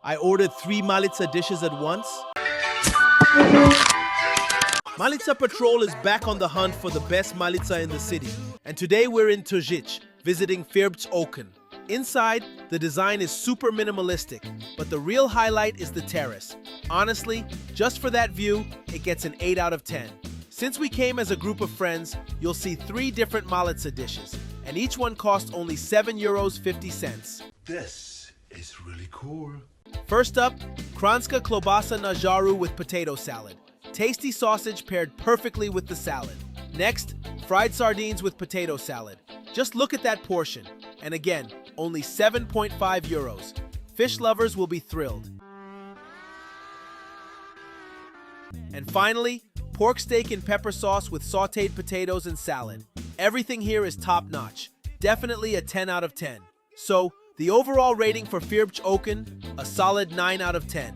I ordered 3 Malica dishes at once. Malica Patrol is back on the hunt for the best Malica in the city. And today we're in Tržič, visiting Firbc oknu. Inside, the design is super minimalistic, but the real highlight is the terrace. Honestly, just for that view, it gets an 8 out of 10. Since we came as a group of friends, you'll see 3 different Malica dishes, and each one costs only €7.50. This is really cool. First up, kranska klobasa na żaru with potato salad. Tasty sausage paired perfectly with the salad. Next, fried sardines with potato salad. Just look at that portion. And again, only €7.5. Fish lovers will be thrilled. And finally, pork steak in pepper sauce with sautéed potatoes and salad. Everything here is top-notch. Definitely a 10 out of 10. So, the overall rating for Firbc oknu, a solid 9 out of 10.